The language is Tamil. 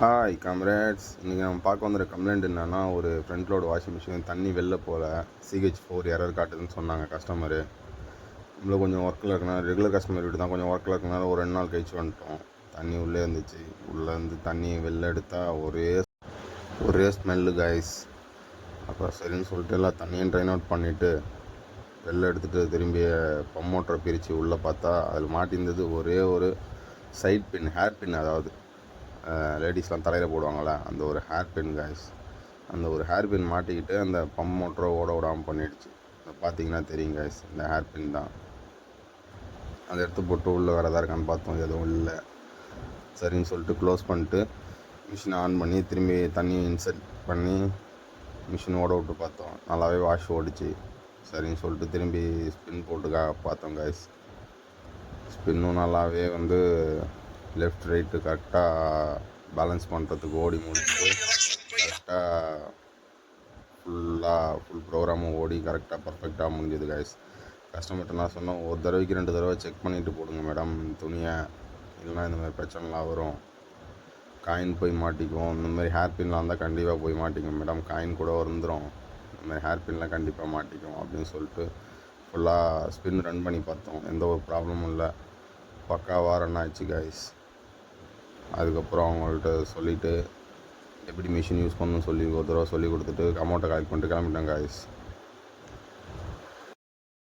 ஹாய் காம்ரேட்ஸ், இன்றைக்கி நம்ம பார்க்க வந்துற கம்ப்ளைண்ட் என்னென்னா, ஒரு ஃப்ரண்ட் லோடு வாஷிங் மிஷின் தண்ணி வெளில போகல, CH4 எரர் காட்டுதுன்னு சொன்னாங்க கஸ்டமரு. நம்மள கொஞ்சம் ஒர்க்கில் இருக்கனால, ரெகுலர் கஸ்டமர் வீடு தான், கொஞ்சம் ஒர்க்கில் இருக்கனால ஒரு 2 நாள் கழிச்சு வந்துட்டோம். தண்ணி உள்ளே இருந்துச்சு. உள்ளேருந்து தண்ணி வெளில எடுத்தால் ஒரே ஸ்மெல்லு கைஸ். அப்புறம் சரின்னு சொல்லிட்டு எல்லாம் தண்ணியும் ட்ரைன் அவுட் பண்ணிவிட்டு வெளில எடுத்துகிட்டு திரும்பி பம்ப் மோட்டரை பிரித்து உள்ளே பார்த்தா அதில் மாட்டியிருந்தது ஒரே ஒரு சைட் பின், ஹேர் பின், அதாவது லேடிஸ்லாம் தலையில் போடுவாங்களே அந்த ஒரு ஹேர் பின் கைஸ். அந்த ஒரு ஹேர் பின் மாட்டிக்கிட்டு அந்த பம்ப் மோட்டரை ஓட விடாமல் பண்ணிடுச்சு. பார்த்தீங்கன்னா தெரியும் கைஸ், இந்த ஹேர் பின் தான். அதை எடுத்து போட்டு உள்ளே வேறு எதாவது இருக்கான்னு பார்த்தோம், எதுவும் இல்லை. சரின்னு சொல்லிட்டு க்ளோஸ் பண்ணிட்டு மிஷினை ஆன் பண்ணி திரும்பி தண்ணியை இன்செர்ட் பண்ணி மிஷின் ஓட விட்டு பார்த்தோம். நல்லாவே வாஷ் ஓடிச்சு. சரின்னு சொல்லிட்டு திரும்பி ஸ்பின் போட்டு பார்த்தோம் கைஸ். ஸ்பின்னும் நல்லாவே லெஃப்ட் ரைட்டு கரெக்டாக பேலன்ஸ் பண்ணுறதுக்கு ஓடி முடிச்சுட்டு கரெக்டாக ஃபுல் ப்ரோக்ராமும் ஓடி கரெக்டாக பர்ஃபெக்டாக முடிஞ்சது கைஸ். கஸ்டமர்கிட்ட நான் சொன்னோம், ஒரு தடவைக்கு 2 தடவை செக் பண்ணிவிட்டு போடுங்க மேடம் துணியை, இல்லைனா இந்த மாதிரி பிரச்சனைலாம் வரும். காயின் போய் மாட்டிக்கும். இந்த மாதிரி ஹேர் பின்லாம் இருந்தால் கண்டிப்பாக போய் மாட்டிக்கும் மேடம், காயின் கூட வந்துடும். இந்த மாதிரி ஹேர் பின்லாம் கண்டிப்பாக மாட்டிக்கும் அப்படின்னு சொல்லிட்டு ஃபுல்லாக ஸ்பின் ரன் பண்ணி பார்த்தோம். எந்த ஒரு ப்ராப்ளமும் இல்லை, பக்காவாக ரன் ஆயிடுச்சு கைஸ். அதுக்கப்புறம் அவங்கள்ட்ட சொல்லிவிட்டு எப்படி மிஷின் யூஸ் பண்ணணும்னு சொல்லி ஒரு தடவை சொல்லி கொடுத்துட்டு அமௌண்ட்டை கலெக்ட் பண்ணிட்டு கிளம்பிட்டேன் கைஸ்.